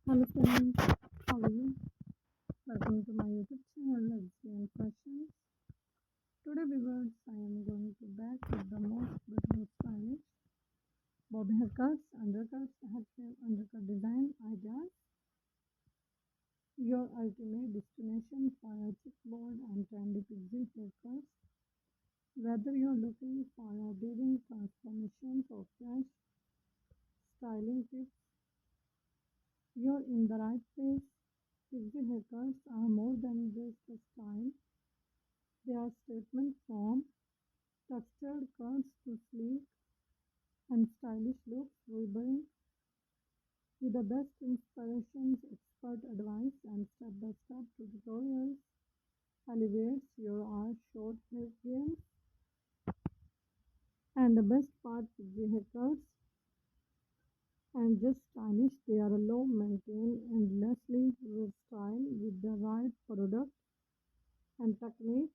Hello friends, how are you? Welcome to my YouTube channel Luxuriant Fashions. Today viewers, I am going to back with the most beautiful stylish bob haircuts, undercuts, headshave, undercut design ideas. Your ultimate destination for a chipboard and trendy pixie haircuts. Whether you're looking for a weaving transformations or fresh styling tips, you're in the right place. Pixie haircuts are more than just a style. They are statements from textured cuts to sleek and stylish looks, vibrant with the best inspirations, expert advice, and step-by-step tutorials elevates your art short hair game. And the best part with the haircuts and just stylish, they are low maintenance, endlessly versatile with the right product and technique.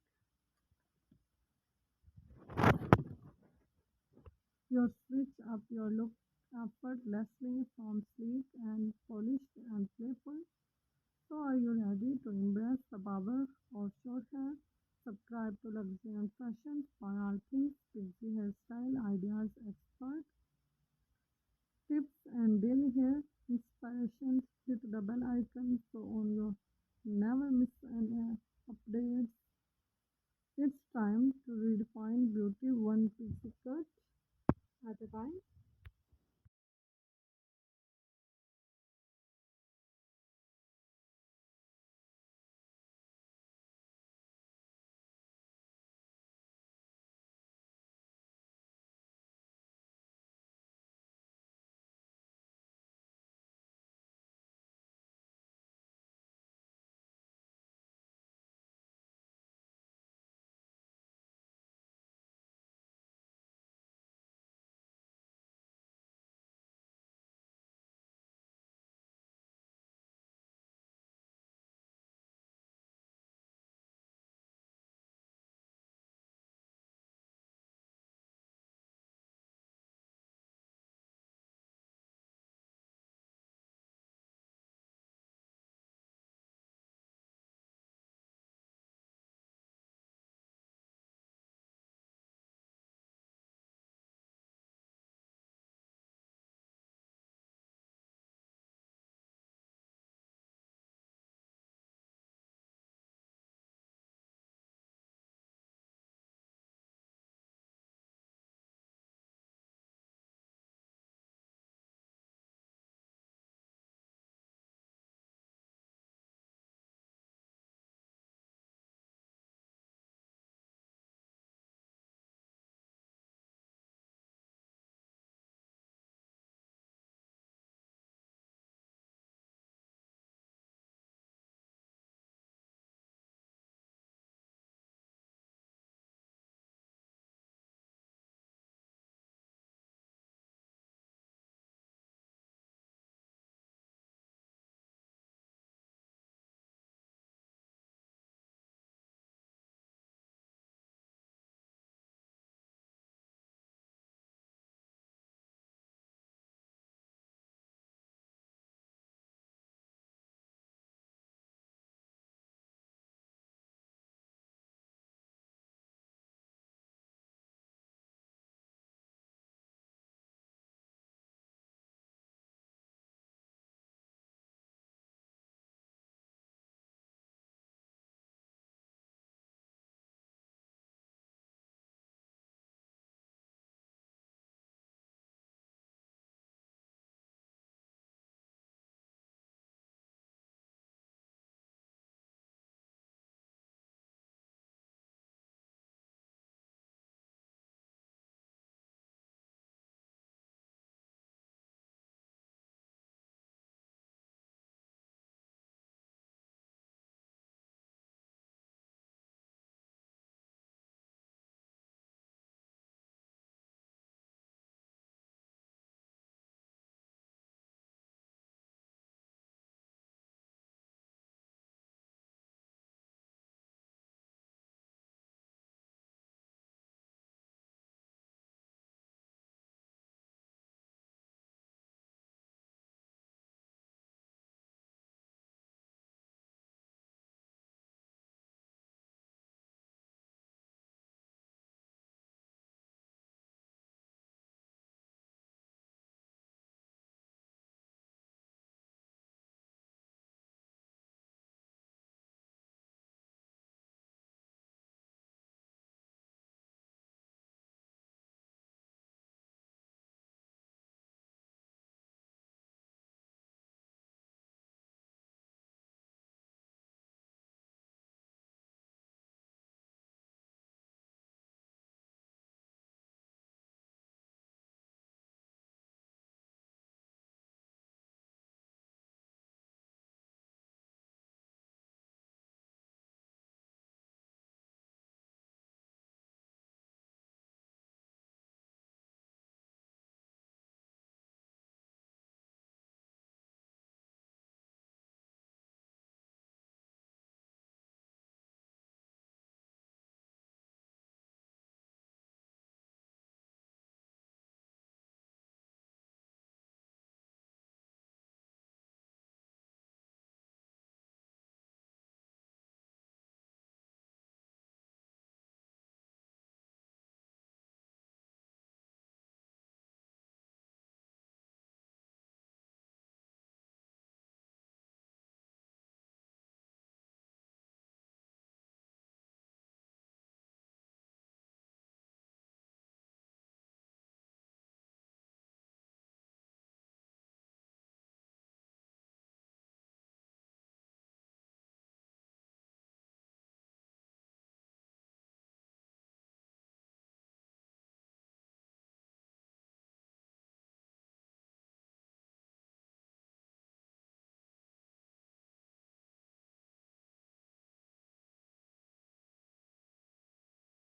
You switch up your look effortlessly from sleek and polished and playful. So are you ready to embrace the power of short hair? Subscribe to Luxuriant Fashions for all